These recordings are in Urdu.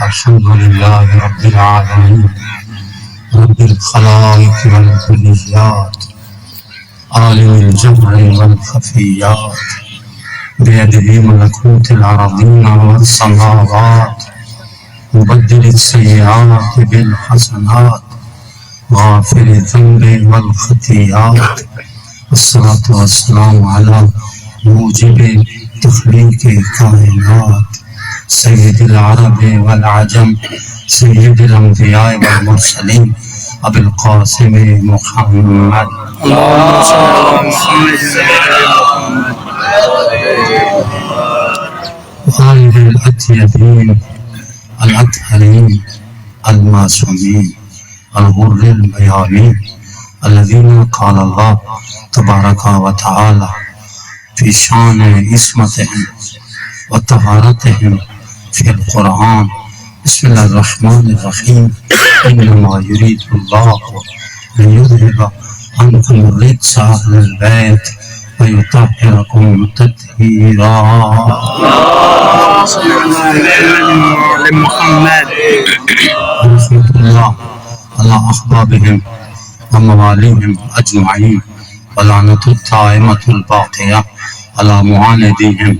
الحمد لله رب العالمين رب الخلائق والكليات عالم الجمع والخفيات بيده ملكوت الأراضين والسماوات مبدل السيئات بالحسنات غافر الذنب والخطيئات والصلاة والسلام على موجب تخليق الكائنات سيد العرب والعجم سيد الأنبياء والمرسلين أبي القاسم محمد اللهم صل على محمد وآله الأطيبين الأطهرين المعصومين الغر الميامين الذين قال الله تبارك وتعالى في شان عصمتهم وطهارتهم في القرآن بسم الله الرحمن الرحيم إنما يريد الله ليذهب عنكم الرجس أهل البيت ويطهركم تطهيرا. اللهم صل على محمد ورحمة الله على أحبابهم ومواليهم أجمعين ولعنة الدائمة الباقية على معانديهم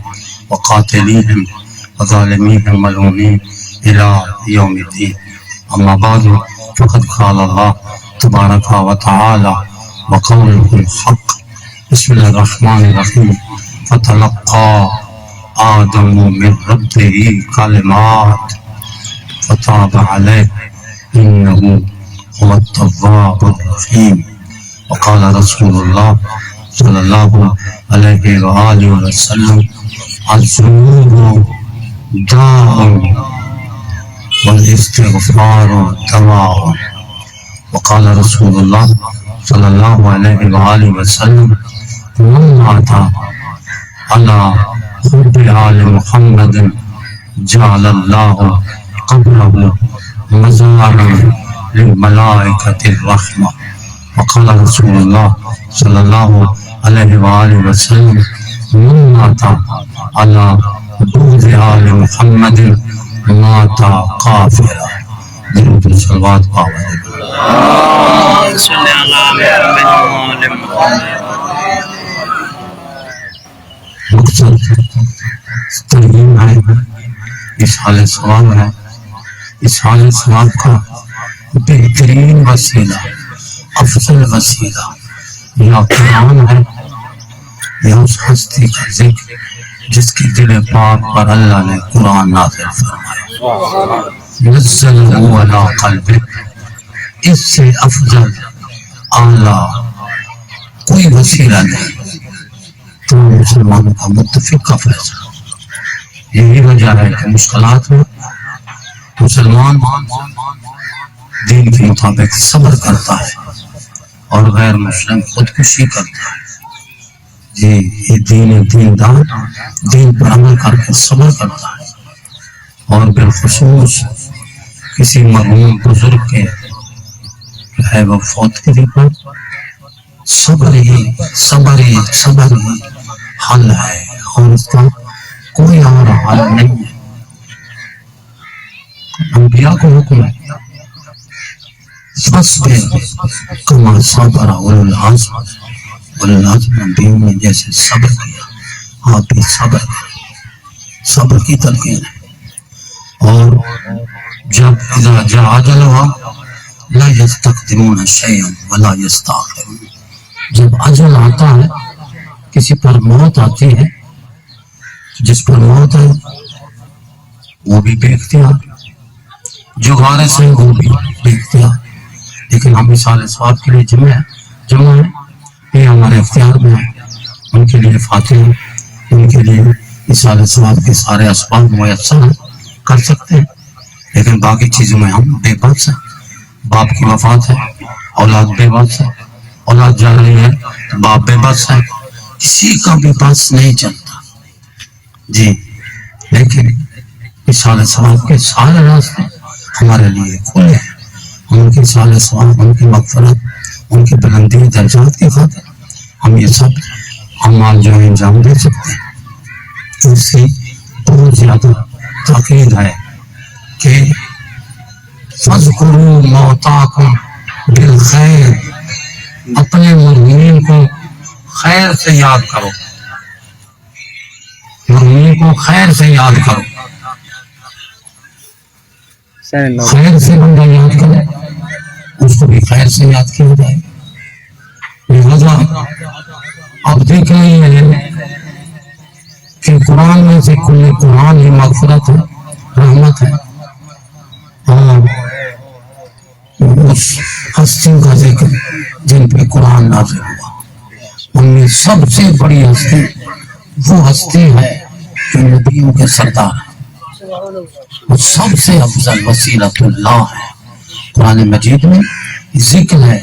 وقاتليهم وظالميهم ملعونين إلى يوم الدين. أما بعد فقد قال الله تبارك وتعالى وقوله الحق بسم الله الرحمن الرحيم فتلقى آدم من ربه كلمات فتاب عليه إنه هو التواب الرحيم. وقال رسول الله صلى الله عليه وآله وسلم الذنوب داء والاستغفار دواء. وقال رسول الله صلى الله عليه وآله وسلم من مات على حب آل محمد جعل الله قبره مزارا للملائكة الرحمة. وقال رسول الله صلى الله عليه وآله وسلم من مات على بغض آل محمد مات كافرا. درود و صلوات پاؤ. اللهم صل على محمد مقصد ترغیب ہے، اشعال ثواب ہے. اشعال ثواب کا بہترین وسیلہ، افضل وسیلہ یا قرآن ہے یا اس ہستی کا ذکر جس کی دل پاک پر اللہ نے قرآن نازل فرمایا. نزلہ علی قلبک، اس سے افضل اعلیٰ کوئی وسیلہ نہیں. تو مسلمانوں کا متفق کا فیصلہ. یہی وجہ ہے کہ مشکلات میں مسلمان دین کے مطابق صبر کرتا ہے اور غیر مسلم خودکشی کرتا ہے. جی یہ دیندار دین پر عمل کر کے صبر کرتا ہے اور بالخصوص کسی مرحوم بزرگ کے ہے وہ فوتگی پر صبر ہی حل ہے اور اس کا کوئی اور حل نہیں ہے. انبیاء کو حکم ہے فَاصْبِرْ كَمَا صَبَرَ أُولُو الْعَزْمِ. اولو العزم انبیاء نے جیسے صبر کیا آپ بھی صبر کریں. صبر کی تلقین ہے. اور جب اذا جاء اجلها لا يستقدمون شيئا ولا يستأخرون. جب اجل آتا ہے، کسی پر موت آتی ہے، جس پر موت ہے وہ بھی بے اختیار، جو غارث ہے وہ بھی بے اختیار. لیکن ہم مثال ثواب کے لیے جمع ہے، یہ ہمارے اختیار میں ہے. ان کے لیے فاتح، ان کے لیے مثال ثواب کے سارے اسباب میسر کر سکتے ہیں. لیکن باقی چیزوں میں ہم بے بس ہیں. باپ کی وفات ہے، اولاد بے بس ہے، اولاد جا رہی ہے، باپ بے بس ہے. کسی کا بھی بس نہیں چلتا جی. لیکن مثال ثواب کے سارے راستے ہمارے لیے کھلے ہیں. ان کی مثال ثواب، ان کی مغفرت، ان کی بلندی درجات کی خاطر ہم یہ سب اعمال جو ہے انجام دے سکتے ہیں. اس سے بہت زیادہ تاکید ہے کہ فَاذْكُرُوا مَوْتَاكُمْ بِالْخَيْرِ، اپنے مرحومین کو خیر سے یاد کرو، مرحومین کو خیر سے یاد کرو. خیر سے بندہ یاد کرے اس کو بھی خیر سے یاد کیا جائے. لہذا اب دیکھ رہے ہیں کہ قرآن میں سے کل قرآن ہی مغفرت ہے، رحمت ہے، اور اس ہستیوں کا ذکر جن پہ قرآن نازل ہوا ان میں سب سے بڑی ہستی وہ ہستی ہے جو نبیوں کے سردار ہے، وہ سب سے افضل وسیلۃ اللہ ہے. قرآن مجید میں ذکر ہے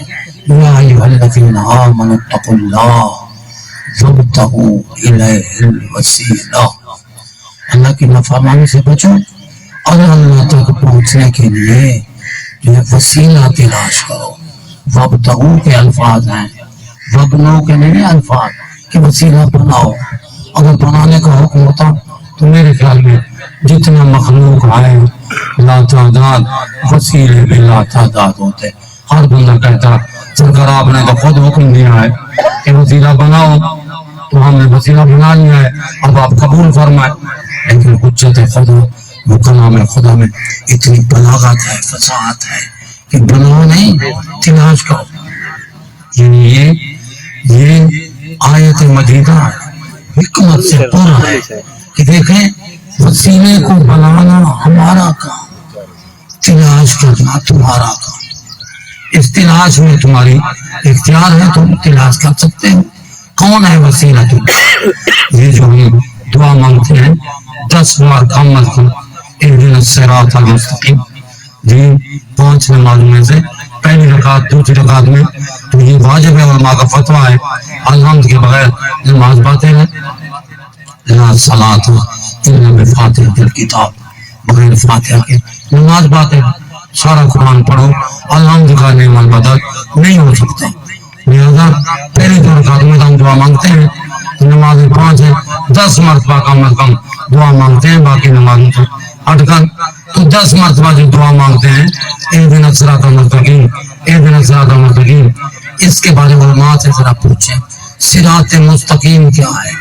یا ایھا الذین آمنوا اتقوا اللہ وابتغوا الیہ الوسیلہ، اللہ کی نافرمانی سے بچو اور اللہ تک پہنچنے کے لیے جو ہے وسیلہ تلاش کرو. وابتغوا کے الفاظ ہیں، وابنوا کے نہیں الفاظ کہ وسیلہ بناؤ. اگر بنانے کا حکم ہوتا تو میرے خیال میں جتنا مخلوق آئے لا تعداد وسیلے بھی لا تعداد ہوتے. ہر بندہ کہتا سرکار آپ نے تو خود حکم دیا ہے کہ وسیلہ بناؤ، تو ہم نے وسیلہ بنا لیا ہے، اب آپ قبول فرمائے. لیکن حجت خدا وہ کلام خدا میں اتنی بلاغت ہے، فصاحت ہے کہ بناؤ نہیں، تلاش کرو. یعنی یہ آیت مجیدہ حکمت سے پورا ہے کہ دیکھیں وسیلے کو بنانا ہمارا کام، تلاش کرنا تمہارا کام. اس تلاش میں تمہاری اختیار ہے، تم تلاش کر سکتے ہو. کون ہے وسیلہ؟ یہ جو ہم دعا مانگتے ہیں 10 بار کم از کم اہدنا الصراط المستقیم، جی 5 نمازوں میں سے پہلی رکعت دوسری رکعت میں تو یہ واجب ہے، علماء کا فتویٰ ہے الحمد کے بغیر نماز باطل ہے. لا صلاۃ الا بفاتحۃ الکتاب، بغیر فاتحہ کے نماز باطل ہے. سارا قرآن پڑھو الحمد کا نعم البدل نہیں ہو سکتا. لہذا پہلی 2 رکعت میں ہم دعا مانگتے ہیں، نماز 5 ہے 10 مرتبہ کم از کم دعا مانگتے ہیں، باقی نمازوں سے ہٹ کر تو 10 مرتبہ جو دعا مانگتے ہیں اہدنا الصراط المستقیم، اہدنا الصراط المستقیم. اس کے بارے میں علماء سے ذرا پوچھیں صراط مستقیم کیا ہے؟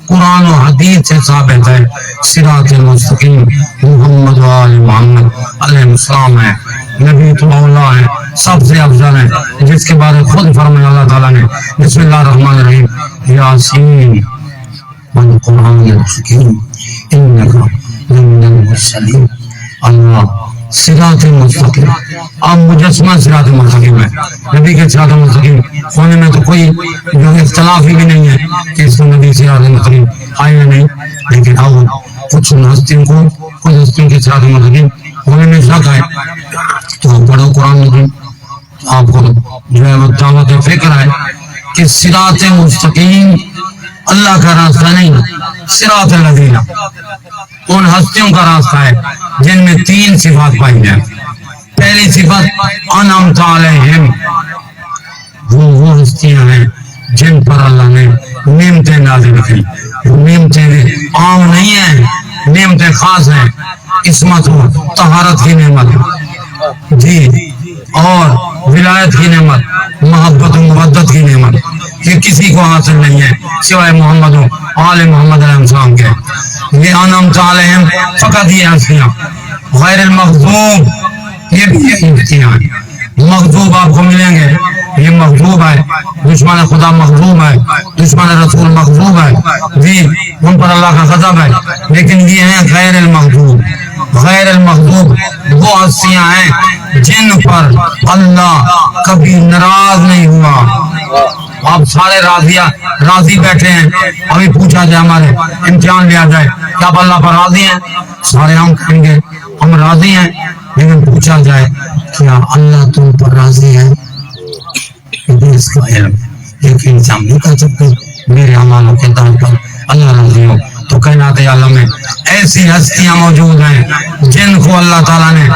قرآن و حدیث سے ثابت ہے صراط مستقیم محمد و آل محمد علیہ السلام ہے، نبی تو مولا ہے، سب سے افضل ہے، جس کے بارے خود فرمایا اللہ تعالیٰ نے بسم اللہ الرحمن الرحیم یاسین والقرآن الحکیم انک لمن المرسلین. اللہ صراط مستقیم، اب مجسمہ صراط مستقیم ہے، نبی کے صراط مستقیم ہونے میں تو کوئی جو اختلاف ہی بھی نہیں ہے کہ اس کو نبی صراط مستقیم آئے یا نہیں. لیکن اب کچھ ہستیوں کو کچھ ہستیوں کے صراط مستقیم ہونے میں شک ہے تو پڑھو قرآن مجید، آپ کو جو ہے وہ دعوت فکر ہے کہ صراط مستقیم اللہ کا راستہ نہیں، صراط الذین ان ہستیوں کا راستہ ہے جن میں 3 صفات پائی جائیں. پہلی صفت انعمت علیہم، وہ ہستیاں ہیں جن پر اللہ نے نعمتیں نازل کی. وہ نعمتیں عام نہیں ہیں، نعمتیں خاص ہیں. عصمت و طہارت کی نعمت جی، اور ولایت کی نعمت، محبت و مودت کی نعمت، یہ کسی کو حاصل نہیں ہے سوائے محمد و آل محمد علیہ السلام کے. یہ انعمت علیہم فقط یہ ہستیاں. غیر المغضوب یہ بھی یہی ہستیاں ہیں. مغضوب آپ کو ملیں گے، یہ مغضوب ہے، دشمن خدا مغضوب ہے، دشمن رسول مغضوب ہے جی، ان پر اللہ کا غضب ہے. لیکن یہ ہیں غیر المغضوب. غیر المغضوب وہ ہستیاں ہیں جن پر اللہ کبھی ناراض نہیں ہوا. آپ سارے راضی بیٹھے ہیں، ابھی پوچھا جائے ہمارے امتحان لیا جائے کہ آپ اللہ پر راضی ہیں، سارے ہم کہیں گے ہم راضی ہیں. لیکن پوچھا جائے کیا اللہ تم پر راضی ہے؟ اس کا علم ایک انسان نہیں کہہ سکتے میرے اعمالوں کے طور پر اللہ راضی ہو. تو کائنات عالم میں ایسی ہستیاں موجود ہیں جن کو اللہ تعالیٰ نے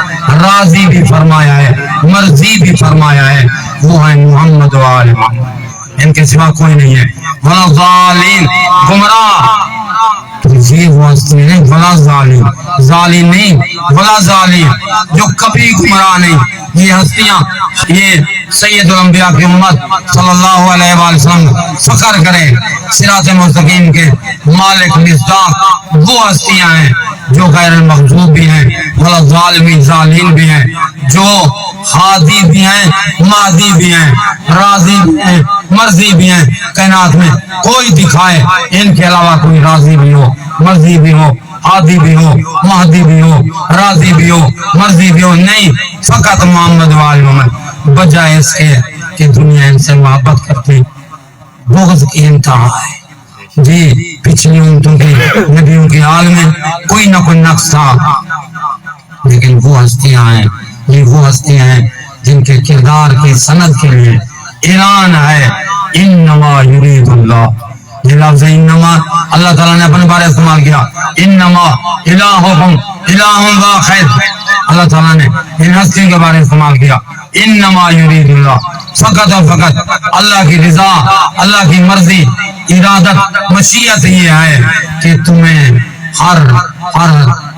راضی بھی فرمایا ہے، مرضی بھی فرمایا ہے. وہ ہیں محمد و آل محمد، ان کے سوا کوئی نہیں ہے. وَلَضَالِينَ گمراہ. تو یہ وہ ہستی نہیں ولا ظالم، ظالم نہیں ولا ظالم، جو کبھی گمراہ نہیں. یہ ہستیاں، یہ سید الانبیاء کی امت صلی اللہ علیہ وآلہ وسلم فخر کرے. صراط مستقیم کے مالک مصداق وہ ہستیاں ہیں جو غیر المغضوب بھی ہیں ولا ظالمین ظالم بھی ہیں، جو ہادی بھی ہیں مہدی بھی ہیں، راضی بھی ہیں مرضی بھی ہیں. کائنات میں کوئی دکھائے ان کے علاوہ کوئی راضی بھی ہو مرضی بھی ہو ہادی بھی ہو مہدی بھی ہو راضی بھی ہو مرضی بھی ہو، نہیں، فقط محمد وآل محمد. بجائے اس کے کہ دنیا ان سے محبت کرتی، بغض کی انتہا ہے. جی پچھلی امتوں کے نبیوں کے حال میں کوئی نہ کوئی نقص تھا، لیکن وہ ہستیاں ہیں، یہ وہ ہستیاں ہیں جن کے کردار کی سند کے لیے اعلان ہے انما یرید اللہ. یہ لفظ انما اللہ تعالیٰ نے اپنے بارے استعمال کیا. انما الہکم الہ واحد، اللہ تعالیٰ نے ان ہستیوں کے بارے استعمال کیا. انما یرید اللہ، فقط اور فقط اللہ کی رضا، اللہ کی مرضی، ارادت، مشیت یہ ہے کہ تمہیں ہر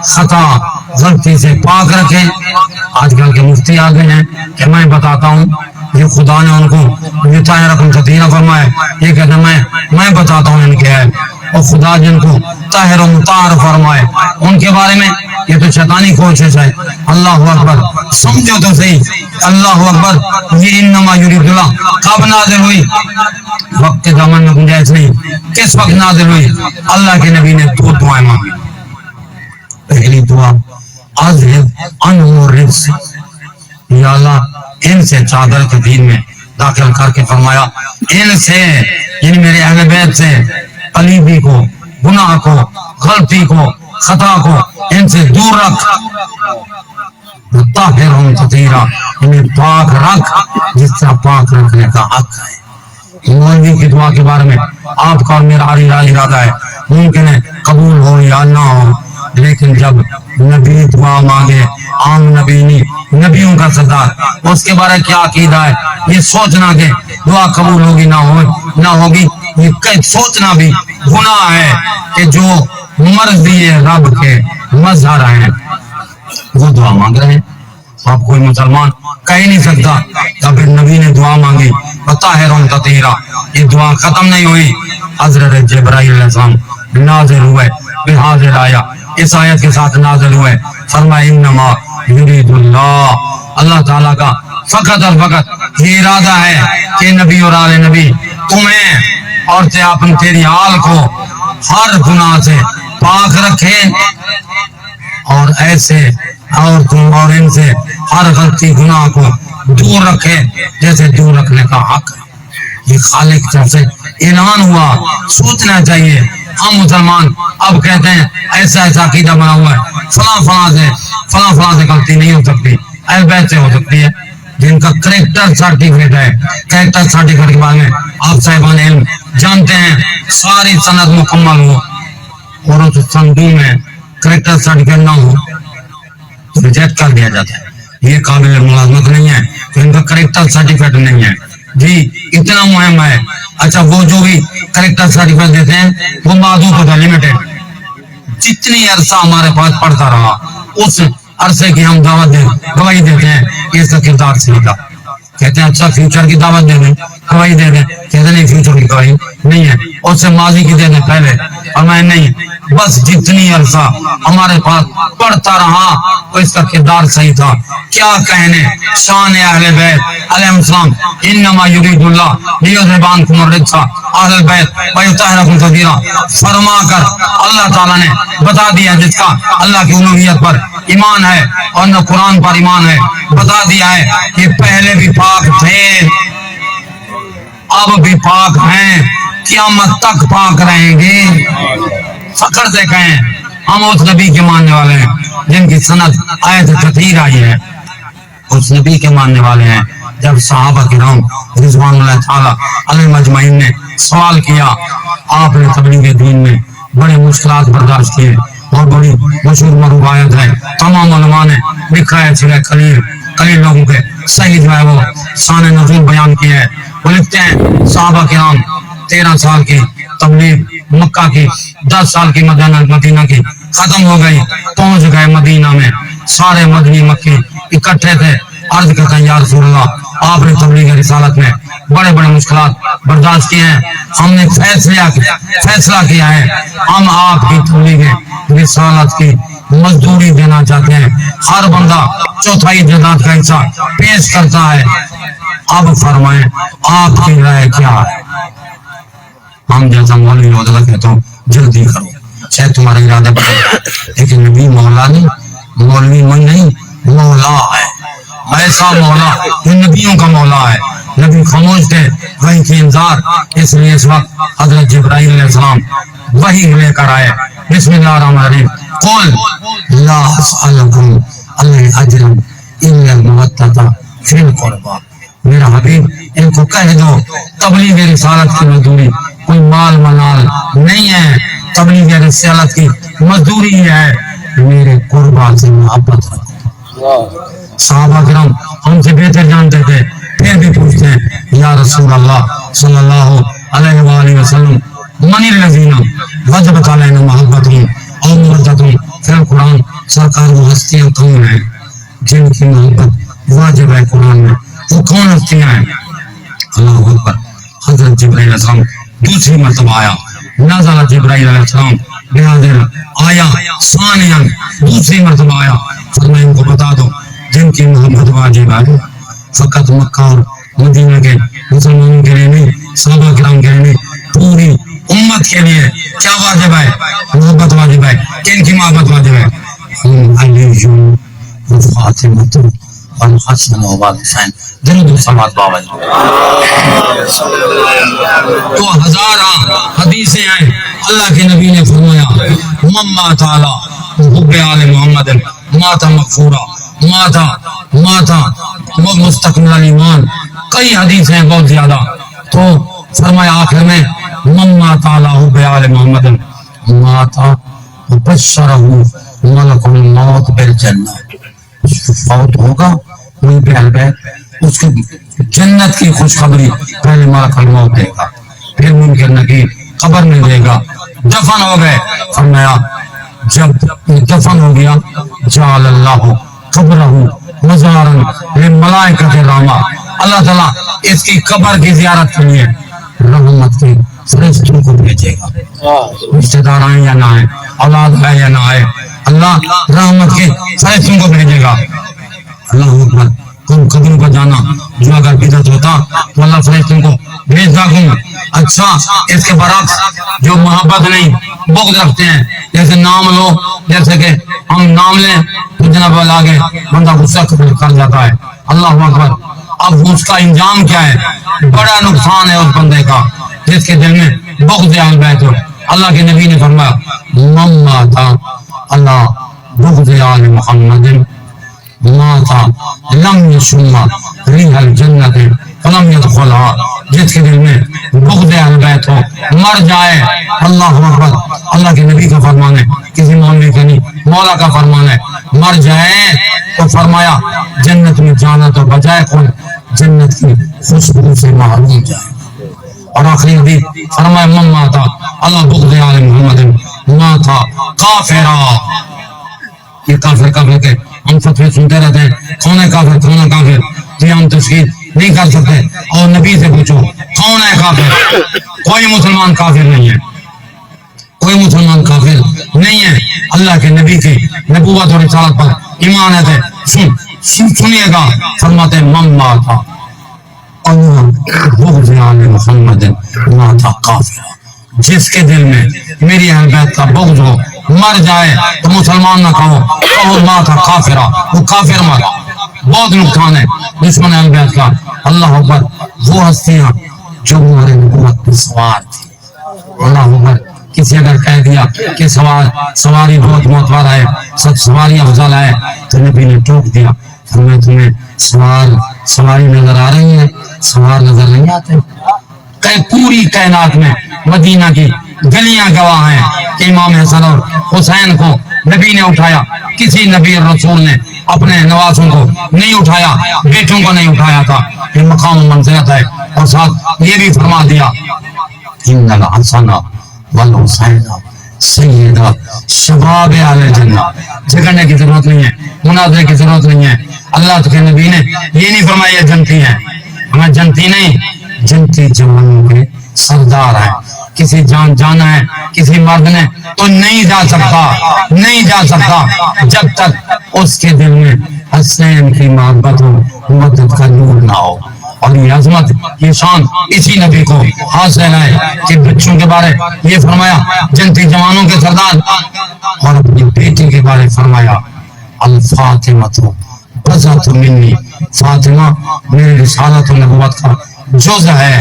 خطا غلطی سے پاک رکھے. آج کل کے مفتی آ گئے ہیں کہ میں بتاتا ہوں، یہ خدا نے ان کو یہ طاہرکم تطہیرا فرمایا، یہ کہتے ہیں میں بتاتا ہوں ان کے ہے. اور خدا جن کو طاہر و مطہر فرمائے ان کے بارے میں یہ تو شیطانی کوشش ہے. اللہ اکبر، سمجھو تو صحیح، اللہ اکبر. یہ انما یرید اللہ کب نازل ہوئی؟ وقت کے دامن میں گنجائش نہیں. کس وقت نازل ہوئی؟ اللہ کے نبی نے دو دعائیں مانگی. پہلی دعا اذهب عنهم الرجس، یا اللہ ان سے چادر کے دین میں داخل کر کے فرمایا ان سے، یعنی میرے اہل بیت سے پلیدی کو، گناہ کو، غلطی کو، خطا کو ان سے دور رکھ. طاہرہم تطہیرا، انہیں پاک رکھ جس طرح پاک رکھنے کا حق ہے. مولوی کی دعا کے بارے میں آپ کا اور میرا ارادہ ہے، ممکن ہے قبول ہو یا نہ ہو، لیکن جب نبی دعا مانگے، عام نبی نہیں، نبیوں کا سردار، اس کے بارے کیا عقیدہ ہے؟ یہ سوچنا کہ دعا قبول ہوگی نہ ہوگی، یہ سوچنا بھی گناہ ہے کہ جو مرضی رب کے مظہر ہیں وہ دعا مانگ رہے ہیں. آپ کوئی مسلمان کہہ ہی نہیں سکتا جب نبی نے دعا مانگی طاہرہم تطہیرا. یہ دعا ختم نہیں ہوئی. حضرت جبرائیل علیہ السلام نازل ہوئے بحاضر آیا، اس آیت کے ساتھ نازل ہوئے، فرمایا انما یرید اللہ، اللہ تعالیٰ کا فقط اور فقط یہ ارادہ ہے کہ نبی اور آل نبی تمہیں اور تیری آل کو ہر گناہ سے پاک رکھے اور ایسے اور تم اور ان سے ہر غلطی گناہ کو دور رکھے جیسے دور رکھنے کا حق ہے. یہ خالق کی طرف سے اعلان ہوا. سوچنا چاہیے. ہم مسلمان اب کہتے ہیں ایسا عقیدہ بنا ہوا ہے فلاں سے غلطی نہیں ہو سکتی، اہل بیت سے ہو سکتی ہے. جن کا کریکٹر سرٹیفکیٹ ہے، کریکٹر سرٹیفکیٹ کے بارے میں آپ صاحبان علم جانتے ہیں، ساری سند مکمل ہو اور اس سندوں میں کریکٹر سرٹیفکیٹ نہ ہو تو ریجیکٹ کر دیا جاتا ہے. یہ قابل ملازمت نہیں ہے کہ ان کا کریکٹر سرٹیفکیٹ نہیں ہے. جی اتنا مہم ہے. اچھا وہ جو بھی کریکٹر سرٹیفکیٹ دیتے ہیں وہ معذور ہوتا ہے، لمیٹڈ. جتنی عرصہ ہمارے پاس پڑتا رہا اس عرصے کی ہم دعوت گواہی دیتے ہیں کہ اس کا کردار صحیح تھا. کہتے ہیں اچھا فیوچر کی دعوت دے دیں، گواہی دے دیں، کہتے ہیں نہیں فیوچر کی گواہی نہیں ہے، اس سے ماضی کی دے دیں پہلے. اور میں نہیں، بس جتنی عرصہ ہمارے پاس پڑھتا رہا تو اس کا کردار صحیح تھا. کیا کہنے شان اہل بیت علیہ السلام، انما یرید اللہ لیذھب عنکم الرجس اہل البیت ویطہرکم تطہیرا فرما کر اللہ تعالیٰ نے بتا دیا جس کا اللہ کی الوہیت پر ایمان ہے اور نہ قرآن پر ایمان ہے، بتا دیا ہے کہ پہلے بھی پاک تھے اب بھی پاک ہیں، قیامت تک پاک رہیں گے. فخر سے کہیں ہم اس نبی کے ماننے والے ہیں جن کی سند آیت تطہیر آئی ہے، اس نبی کے ماننے والے ہیں. جب صحابہ کرام رضوان اللہ تعالی علیہم اجمعین نے سوال کیا، آپ نے تبلیغ دین میں بڑے مشکلات برداشت کیے اور بڑی مشہور روایت ہے، تمام علماء نے لکھا ہے، سورہ قلیل لوگوں کے صحیح جو ہے وہ شان نزول بیان کیے ہیں. وہ لکھتے ہیں صحابہ کرام 13 سال کی عمر میں تبلیغ مکہ کی 10 سال کی مدینہ کی ختم ہو گئی، پہنچ گئے مدینہ میں، سارے مدنی مکی اکٹھے تھے، عرض کرتے ہیں یا رسول اللہ آپ نے تبلیغ رسالت میں بڑے بڑے مشکلات برداشت کیے ہیں، ہم نے فیصلہ کیا ہے ہم آپ کی تبلیغ رسالت کی مزدوری دینا چاہتے ہیں، ہر بندہ چوتھائی جائیداد کا حصہ پیش کرتا ہے، اب فرمائیں آپ کی رائے کیا ہے؟ ہم جیسا مولوی ہوتا کہتا ہوں جلدی کرو، شاید تمہارا ارادہ بدل، لیکن نبی مولا نہیں، مولوی من نہیں، مولا ہے، ایسا مولا جو نبیوں کا مولا ہے۔ نبی خاموش تھے، وحی کی انتظار، اس لیے اس وقت حضرت جبرائیل علیہ السلام وحی لے کر آئے۔ بسم اللہ الرحمن الرحیم، قل لا اسألکم علیہ اجرا الا المودۃ فی القربى، میرا حبیب ان کو کہہ دو تبلیغ رسالت کی مزدوری کوئی مال منال نہیں ہے، تبلیغ رسالت کی مزدوری ہے میرے قربا سے محبت رکھو۔ صحابہ کرام ہم سے بہتر جانتے تھے، پھر بھی پوچھتے ہیں یا رسول اللہ صلی اللہ علیہ وآلہ وسلم من الذین وجبت علینا محبتہم اور مودتہم فی القرآن، سرکار وہ ہستیاں کون ہیں جن کی محبت واجب ہے قرآن میں، وہ کون ہستیاں ہیں؟ اللہ اکبر۔ حضرت جبرائیل علیہ السلام دوسری مرتبہ آیا، نزل جبرائیل علیہ السلام بنادر آیا ثانیاً، دوسری مرتبہ آیا، فرمایا ان کو بتا دو جن کی محبت واجب ہے، فقط مکہ اور مدینہ کے مسلمانوں کے لیے نہیں، صحابہ کرام کے لیے نہیں، پوری امت کے لیے کیا واجب ہے؟ محبت واجب ہے۔ کن کی محبت واجب ہے؟ ہم علی و فاطمہ والحسن والحسین، درود و صلوات بابا جی۔ تو ہزارہ حدیثیں ہیں، اللہ کے نبی نے فرمایا مما تعالی حب آل محمد ماتا مغفورا ماتا مستقبل ایمان، کئی حدیث ہیں بہت زیادہ، تو فرمایا آخر میں مما تعالی حب آل محمد ماتا بشرہ ملک الموت بالجنہ، فوت ہوگا کوئی بھی اہل بیت اس کی جنت کی خوشخبری پہلے ملک الموت دے گا، پھر منکر نکیر قبر میں دے گا، دفن ہو گئے، فرمایا جب دفن ہو گیا جعل اللہ قبرہ مزارن للملائکۃ الرحمہ، اللہ تعالیٰ اس کی قبر کی زیارت کے لیے رحمت کے فرشتوں کو بھیجے گا، رشتہ دار آئیں یا نہ آئیں، اولاد ہے یا نہ آئے، اللہ رحمت کے فرشتوں کو بھیجے گا۔ اللہ اکبر۔ کم قبروں کا جانا جو اگر بدعت ہوتا تو اللہ فرشتوں کو بھیجتا کیوں؟ اچھا اس کے برعکس جو محبت نہیں بغض رکھتے ہیں، جیسے نام لو، جیسے کہ ہم نام لیں تو جناب آگے بندہ غصہ کر جاتا ہے، اللہ اکبر۔ اب اس کا انجام کیا ہے؟ بڑا نقصان ہے اس بندے کا جس کے دل میں بغض اہل بیت ہو۔ اللہ کے نبی نے فرمایا مما تھا اللہ بغض آل محمد ماتا لم یشم ریح الجنت فلم یدخلها، جس کے دل میں بغض اہل بیت ہو مر جائے، اللہ اکبر، اللہ کے نبی کا فرمان ہے، کسی مولوی کا نہیں، مولا کا فرمان ہے، مر جائے تو فرمایا جنت میں جانا تو بجائے کون، جنت کی خوشبو سے محروم جائے۔ اور آخری حدیث فرمایا مما تھا اللہ بغض آل محمد ماتا کافرا، یہ کافر کافر کے ہم فتوے سنتے رہتے ہیں، کون ہے کافر کون ہے کافر، یہ ہم تشخیص نہیں کر سکتے، اور نبی سے پوچھو کون ہے کافر، کوئی مسلمان کافر نہیں ہے، کوئی مسلمان کافر نہیں ہے، اللہ کے نبی کی نبوت اور رسالت پر ایمان ہے۔ سنیے گا، فرماتے مما تھا بغض آل محمد ماتا کافر، جس کے دل میں میری اہل بیت کا بغض ہو مر جائے تو مسلمان نہ کہو ماتا کافرہ، وہ کافر مرا، بہت نقصان ہے دشمن اہل بیت کا۔ اللہ اکبر۔ وہ ہستیاں جو ہمارے نبوت پر سوار تھی، اللہ اکبر۔ کسی اگر کہہ دیا کہ سواری بہت معتبر ہے، سب سواری افضل ہے، تو نبی نے ٹوک دیا، فرمایا تمہیں سواری نظر آ رہی ہے، سوار نظر نہیں آتے؟ پوری کائنات میں مدینہ کی گلیاں گواہ ہیں کہ امام حسن اور حسین کو نبی نے اٹھایا، کسی نبی رسول نے اپنے نوازوں کو نہیں اٹھایا، بیٹوں کو نہیں اٹھایا تھا، یہ مقام و منزلت ہے۔ اور ساتھ یہ بھی فرما دیا ان الحسن والحسین سیدہ شباب اہل جنہ. جھگڑنے کی ضرورت نہیں ہے، مناظرے کی ضرورت نہیں ہے. اللہ کے نبی نے یہ نہیں فرمایا جنتی ہیں، ہمیں جنتی نہیں، جنتی جوانوں کے سردار ہیں. کسی جان جانا ہے کسی مرد نے تو نہیں جا سکتا، نہیں جا سکتا جب تک اس کے دل میں حسین کی محبت ہو، مدد کا نور نہ ہو. اور یہ عظمت یہ شان اسی نبی کو حاصل ہے کہ بچوں کے بارے یہ فرمایا جنتی جوانوں کے سردار، اور اپنی بیٹی کے بارے فرمایا الفاطمہ بضعۃ منی، فاطمہ میری رسالت و نبوت کا جز ہے.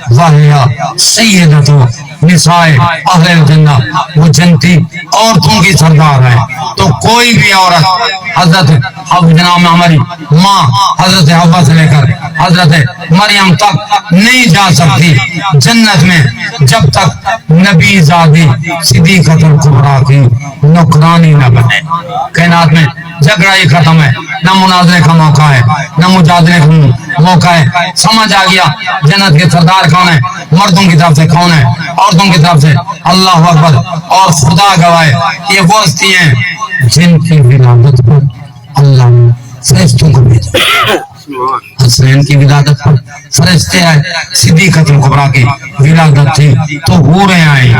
وَهِيَ سَيِّدَةُ نِسَاءِ اہل الجنہ، وہ جنتی عورتوں کی سردار ہے. تو کوئی بھی عورت حضرت جناب ہماری ماں حضرت حوا سے لے کر حضرت مریم تک نہیں جا سکتی جنت میں جب تک نبی زادی صدیقۃ الکبریٰ کی نوکرانی نہ بنے. کائنات میں جھگڑا ہی ختم ہے، نہ مناظرے کا موقع ہے، نہ مجادلے کا موقع ہے. سمجھ آ گیا جنت کے سردار کون ہے، مردوں کی طرف سے کون ہے، عورتوں کی طرف سے. اللہ اکبر. اور خدا گواہ یہ وہ ہستی ہیں جن کی ولادت پر اللہ نے فرشتوں کو بھیجا. حسین کی ولادت پر فرشتے آئے، صدیقۃ الکبریٰ کی ولادت تھی تو حوریں آئی.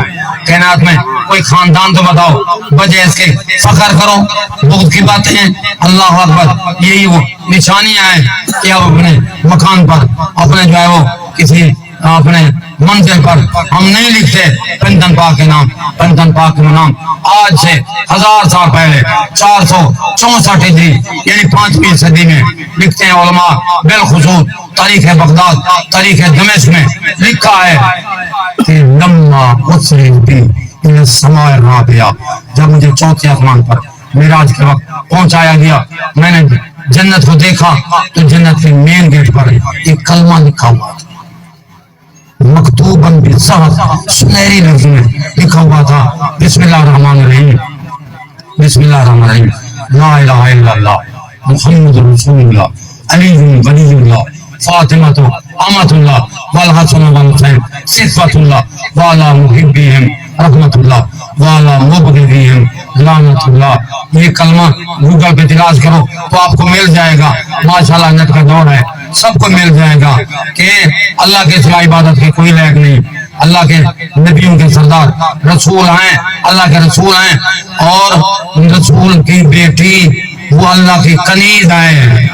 کائنات میں کوئی خاندان تو بتاؤ وجہ اس کے فخر کرو، بغض کی باتیں ہیں. اللہ اکبر. یہی وہ نشانیاں ہیں کہ اب اپنے مکان پر اپنے جو ہے وہ کسی اپنے منزل پر ہم نہیں لکھتے پنتن پاک کے نام، پنتن پاک کے نام. آج سے 1000 سال پہلے 464 ہجری یعنی 5ویں صدی میں لکھتے ہیں علماء، بالخصوص تاریخ بغداد تاریخ دمشق میں لکھا ہے کہ لما اسرئ بی الی السماء الرابعہ، جب مجھے چوتھے آسمان پر معراج کے وقت پہنچایا گیا، میں نے جنت کو دیکھا تو جنت کے مین گیٹ پر ایک کلمہ لکھا ہوا تھا، مکتوباً بالزہر، سنہری لفظ میں لکھا ہوا تھا بسم اللہ الرحمن الرحیم، بسم اللہ الرحمن الرحیم، لا الہ الا اللہ محمد رسول اللہ علی ولی اللہ فاطمہ امۃ اللہ والحسن والحسین صفۃ اللہ والا محبیہم رحمت اللہ والا مبغضیہم لعنت اللہ. یہ کلمہ گوگل پہ تلاش کرو تو آپ کو مل جائے گا. ماشاءاللہ نیٹ کا دور ہے، سب کو مل جائے گا کہ اللہ کے سوا عبادت کی کوئی لائق نہیں. اللہ کے نبیوں کے سردار رسول ہیں، اللہ کے رسول ہیں، اور رسول کی بیٹی وہ اللہ کی کنیز ہیں.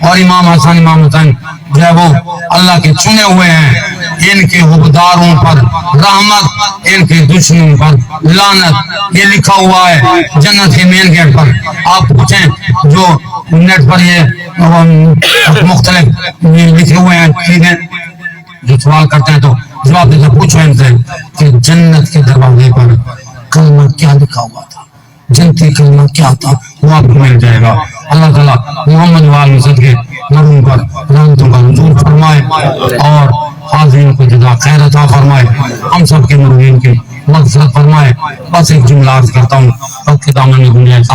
اور امام حسن امام حسین جو ہے وہ اللہ کے چنے ہوئے ہیں. ان کے حقداروں پر رحمت، ان کے دشمنوں پر لعنت، یہ لکھا ہوا ہے جنت کے مین گیٹ پر. آپ پوچھیں جو نیٹ پر یہ مختلف لکھے ہوئے ہیں چیزیں، جو سوال کرتے ہیں تو جواب دیتے پوچھو ان سے کہ جنت کے دروازے پر کلمہ کیا لکھا ہوا تھا، جنتی کلمہ کیا تھا، وہ آپ کو مل جائے گا. اللہ تعالیٰ محمد وآل کے مرحوم پر رحمتوں کا نزول فرمائے اور حاضرین کو جزا خیر عطا فرمائے، ہم سب کے مرحومین کی مغفرت فرمائے. بس ایک جملہ عرض کرتا ہوں، وقت دامن میں گنجائش